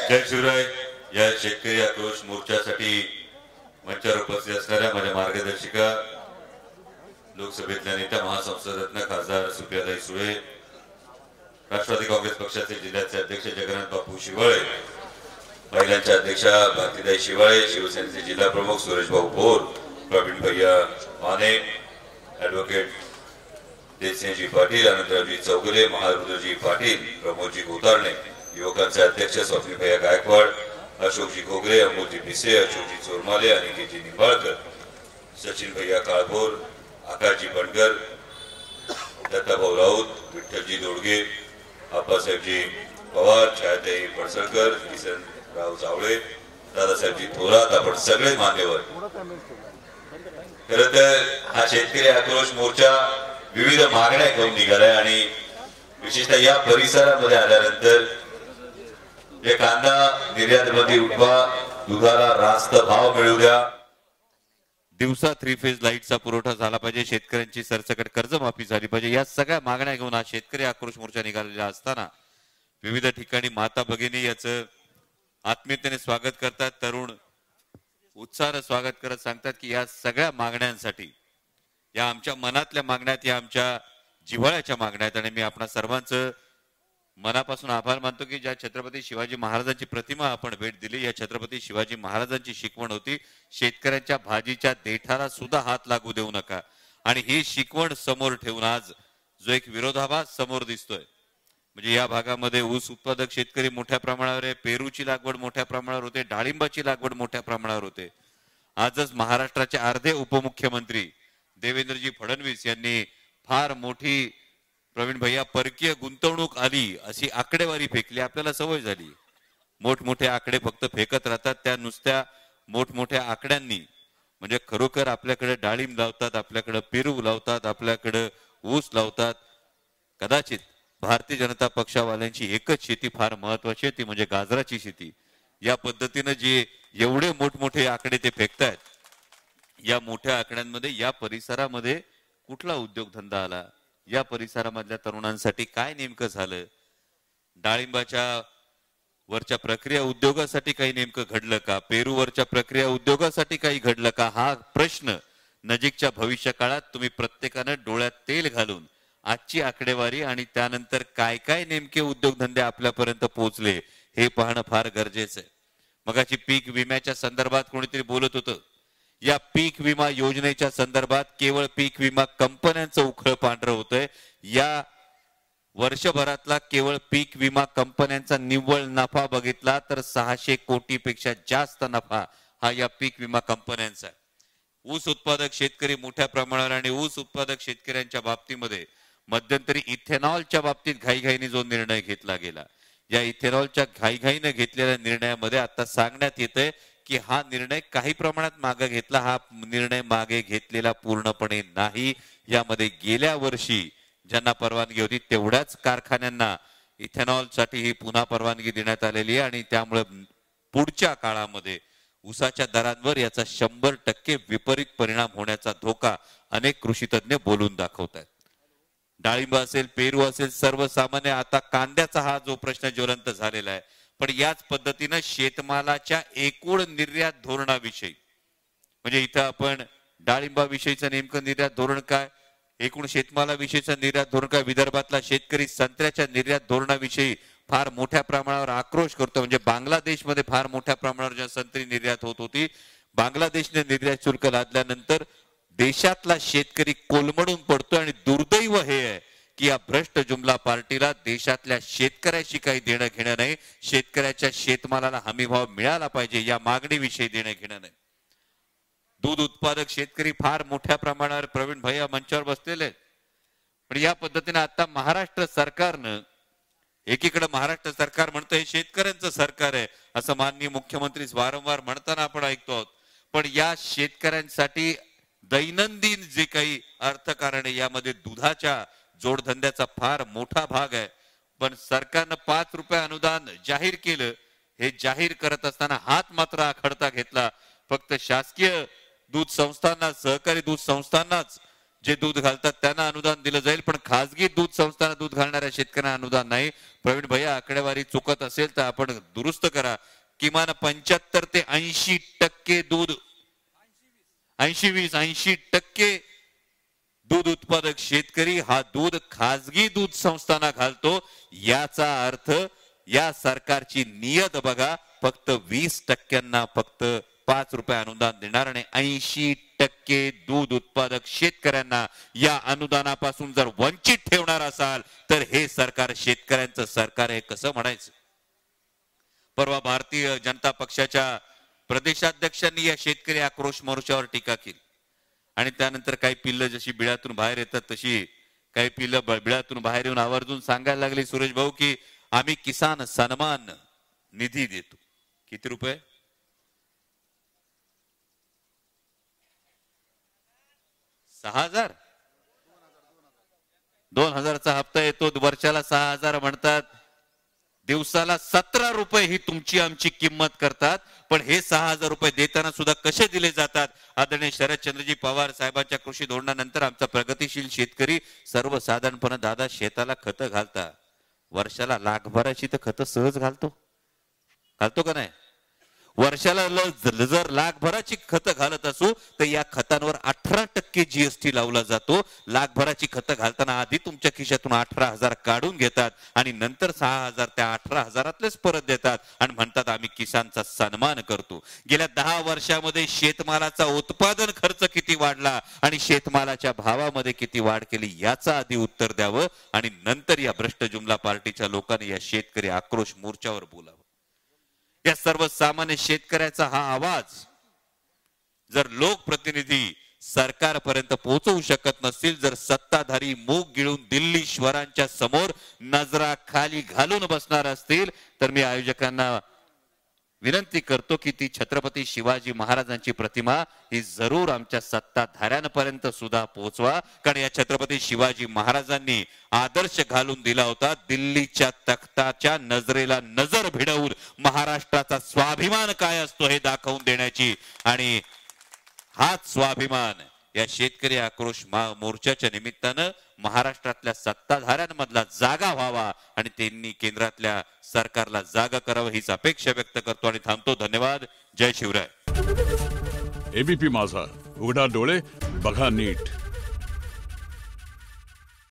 जय शिवराय. या शेतकरी आक्रोश मोर्चासाठी मंचावर उपस्थित असणाऱ्या माझ्या मार्गदर्शिका लोकसभेतल्या नेत्या महासंसदरत्न खासदार सुप्रियाताई सुळे, राष्ट्रवादी काँग्रेस पक्षाचे जिल्ह्याचे अध्यक्ष जगन्नाथ बापू शिवाळे, महिलांच्या अध्यक्षा भारतीताई शिवाळे, शिवसेनेचे जिल्हा प्रमुख सुरेश भाऊ भोर, प्रवीण भैया माने, ॲडव्होकेट देवसिंहजी पाटील, अनंतरावजी चौगुले, महारुद्रजी पाटील, प्रमोदजी गोतारणे, युवकांचे अध्यक्ष स्वप्नील भैया गायकवाड, अशोकजी घोगरे, अमोलजी भिसे, अशोकजी चोरमाले, अनिकेतजी निंबाळकर, सचिन भैया काळभोर, आकाशजी बनकर, दत्ताभाऊ राऊत, विठ्ठलजी दोडगे, आप्पासाहेबजी पवार, छायाताई पडसळकर, किसनराव जावळे, दादासाहेबजी थोरात, आपण सगळे मान्यवर. खरं तर हा शेतकरी आक्रोश मोर्चा विविध मागण्या घेऊन निघालाय आणि विशेषतः या परिसरामध्ये आल्यानंतर जे कांदा निर्यात बंदी उठवा, दुधाला रास्त भाव मिळू द्या, दिवसा 3 फेज लाईटचा पुरवठा झाला पाहिजे, शेतकऱ्यांची सरसकट कर्जमाफी झाली पाहिजे, या सगळ्या मागण्या घेऊन हा शेतकरी आक्रोश मोर्चा निघालेला असताना विविध ठिकाणी माता भगिनी याचं आत्मीयतेने स्वागत करतात, तरुण उत्साहाने स्वागत करत सांगतात की या सगळ्या मागण्यांसाठी, या आमच्या मनातल्या मागण्यात, या आमच्या जिव्हाळ्याच्या मागण्यात, आणि मी आपणा सर्वांचं मनापासून आभार मानतो की ज्या छत्रपती शिवाजी महाराजांची प्रतिमा आपण भेट दिली, या छत्रपती शिवाजी महाराजांची शिकवण होती शेतकऱ्यांच्या भाजीच्या देठाला सुद्धा हात लागू देऊ नका, आणि ही शिकवण समोर ठेवून आज जो एक विरोधाभास समोर दिसतोय, म्हणजे या भागामध्ये ऊस उत्पादक शेतकरी मोठ्या प्रमाणावर आहे, पेरूची लागवड मोठ्या प्रमाणावर होते, डाळिंबाची लागवड मोठ्या प्रमाणावर होते. आजच महाराष्ट्राचे अर्धे उपमुख्यमंत्री देवेंद्रजी फडणवीस यांनी फार मोठी प्रवीण भैया परकीय गुंतवणूक आली अशी आकडेवारी फेकली. आपल्याला सवय झाली, मोठमोठे आकडे फक्त फेकत राहतात, त्या नुसत्या मोठमोठ्या आकड्यांनी म्हणजे खरोखर आपल्याकडे डाळिंब लावतात, आपल्याकडे पेरू लावतात, आपल्याकडे ऊस लावतात. कदाचित भारतीय जनता पक्षावाल्यांची एकच शेती फार महत्वाची आहे, ती म्हणजे गाजराची शेती. या पद्धतीने जे एवढे मोठमोठे आकडे ते फेकतायत, या मोठ्या आकड्यांमध्ये या परिसरामध्ये कुठला उद्योगधंदा आला, या परिसरामधल्या तरुणांसाठी काय नेमकं झालं, डाळिंबाच्या वरच्या प्रक्रिया उद्योगासाठी काही नेमकं घडलं का, पेरूवरच्या प्रक्रिया उद्योगासाठी काही घडलं का, हा प्रश्न नजीकच्या भविष्य काळात तुम्ही प्रत्येकानं डोळ्यात तेल घालून आजची आकडेवारी आणि त्यानंतर काय काय नेमके उद्योगधंदे आपल्यापर्यंत पोहोचले हे पाहणं फार गरजेचं आहे. मगाची पीक विम्याच्या संदर्भात कोणीतरी बोलत होतं, या पीक विमा योजनेच्या संदर्भात केवळ पीक विमा कंपन्यांचं उखळ पांढरं होतंय. या वर्षभरातला केवळ पीक विमा कंपन्यांचा निव्वळ नफा बघितला तर 600 कोटीपेक्षा जास्त नफा हा या पीक विमा कंपन्यांचा आहे. ऊस उत्पादक शेतकरी मोठ्या प्रमाणावर, आणि ऊस उत्पादक शेतकऱ्यांच्या बाबतीमध्ये मध्यंतरी इथेनॉलच्या बाबतीत घाईघाईने जो निर्णय घेतला गेला, या इथेनॉलच्या घाईघाईने घेतलेल्या निर्णयामध्ये आता सांगण्यात येतंय की हा निर्णय काही प्रमाणात मागे घेतला, हा निर्णय मागे घेतलेला पूर्णपणे नाही. यामध्ये गेल्या वर्षी ज्यांना परवानगी होती तेवढ्याच कारखान्यांना इथेनॉलसाठी ही पुन्हा परवानगी देण्यात आलेली आहे, आणि त्यामुळे पुढच्या काळामध्ये ऊसाच्या दरांवर याचा 100% विपरीत परिणाम होण्याचा धोका अनेक कृषी तज्ञ बोलून दाखवतात. डाळिंब असेल, पेरू असेल, सर्वसामान्य आता कांद्याचा हा जो प्रश्न ज्वलंत झालेला आहे, पण याच पद्धतीने शेतमालाच्या एकूण निर्यात धोरणाविषयी, म्हणजे इथं आपण डाळिंबाविषयीचं नेमकं निर्यात धोरण काय, एकूण शेतमालाविषयीचं निर्यात धोरण काय, विदर्भातला शेतकरी संत्र्याच्या निर्यात धोरणाविषयी फार मोठ्या प्रमाणावर आक्रोश करतो. म्हणजे बांगलादेशमध्ये फार मोठ्या प्रमाणावर ज्या संत्री निर्यात होत होती, बांगलादेशने निर्यात शुल्क लादल्यानंतर देशातला शेतकरी कोलमडून पडतो, आणि दुर्दैव हे आहे की या भ्रष्ट जुमला पार्टीला देशातल्या शेतकऱ्याशी काही देणं घेणं नाही. शेतकऱ्याच्या शेतमालाला हमीभाव मिळाला पाहिजे या मागणीविषयी देणं घेणं नाही. दूध उत्पादक शेतकरी फार मोठ्या प्रमाणावर प्रवीण भैया मंचावर बसलेले आहेत, पण या पद्धतीने आता महाराष्ट्र सरकारनं, एकीकडे महाराष्ट्र सरकार म्हणतं हे शेतकऱ्यांचं सरकार आहे असं माननीय मुख्यमंत्री वारंवार म्हणताना आपण ऐकतो आहोत, पण या शेतकऱ्यांसाठी दैनंदिन जे काही अर्थकारण आहे यामध्ये दुधाच्या जोडधंद्याचा फार मोठा भाग आहे. पण सरकारनं 5 रुपये अनुदान जाहीर केलं, हे जाहीर करत असताना हात मात्र आखडता घेतला. फक्त शासकीय दूध संस्थांना, सहकारी दूध संस्थांनाच जे दूध घालतात त्यांना अनुदान दिलं जाईल, पण खासगी दूध संस्थांना दूध घालणाऱ्या शेतकऱ्यांना अनुदान नाही. प्रवीण भैया, आकडेवारी चुकत असेल तर आपण दुरुस्त करा. किमान 75 ते 80% दूध, 80% दूध उत्पादक शेतकरी हा दूध खासगी दूध संस्थांना घालतो. याचा अर्थ या सरकारची नियत बघा, फक्त 20% फक्त 5 रुपये अनुदान देणार आणि 80% दूध उत्पादक शेतकऱ्यांना या अनुदानापासून जर वंचित ठेवणार असाल तर हे सरकार शेतकऱ्यांचं सरकार आहे कसं म्हणायचं? परवा भारतीय जनता पक्षाच्या प्रदेशाध्यक्षांनी या शेतकरी आक्रोश मोर्चावर टीका केली आणि त्यानंतर काही पिल्लं जशी बिळातून बाहेर येतात तशी काही पिल्लं बिळातून बाहेर येऊन आवर्जून सांगायला लागली, सुरेश भाऊ, की आम्ही किसान सन्मान निधी देतो. किती रुपये? 6,000. 2,000चा हप्ता येतो, वर्षाला 6,000 म्हणतात. दिवसाला 17 रुपये ही तुमची आमची किंमत करतात. पण हे 6,000 रुपये देताना सुद्धा कसे दिले जातात? आदरणीय शरदचंद्रजी पवार साहेबांच्या कृषी धोरणानंतर आमचा प्रगतिशील शेतकरी सर्वसाधारणपणे दादा शेताला खतं घालता. वर्षाला लाखभराची तर खतं सहज घालतो का नाही? वर्षाला जर लाखभराची खतं घालत असू तर या खतांवर 18% जीएसटी लावला जातो. लाखभराची खतं घालताना आधी तुमच्या खिशातून 18,000 काढून घेतात आणि नंतर 6,000 त्या 18,000तलेच परत देतात आणि म्हणतात आम्ही किसानचा सन्मान करतो. गेल्या 10 वर्षामध्ये शेतमालाचा उत्पादन खर्च किती वाढला आणि शेतमालाच्या भावामध्ये किती वाढ केली याचं आधी उत्तर द्यावं आणि नंतर या भ्रष्ट जुमला पार्टीच्या लोकांनी या शेतकरी आक्रोश मोर्चावर बोलावं. या सर्वसामान्य शेतकऱ्याचा हा आवाज जर लोकप्रतिनिधी सरकारपर्यंत पोहोचवू शकत नसतील, जर सत्ताधारी मूग गिळून दिल्लीश्वरांच्या समोर नजरा खाली घालून बसणार असतील, तर मी आयोजकांना विनंती करतो की ती छत्रपती शिवाजी महाराजांची प्रतिमा ही जरूर आमच्या सत्ताधाऱ्यांपर्यंत सुद्धा पोहोचवा. कारण या छत्रपती शिवाजी महाराजांनी आदर्श घालून दिला होता, दिल्लीच्या तख्ताच्या नजरेला नजर भिडवून महाराष्ट्राचा स्वाभिमान काय असतो हे दाखवून देण्याची. आणि हाच स्वाभिमान या शेतकरी आक्रोश मोर्चाच्या निमित्तानं महाराष्ट्रातल्या सत्ताधाऱ्यांमधला जागा व्हावा आणि त्यांनी केंद्रातल्या सरकारला जागा करावं हीच अपेक्षा व्यक्त करतो आणि थांबतो. धन्यवाद. जय शिवराय. एबीपी माझा, उघडा डोळे बघा नीट.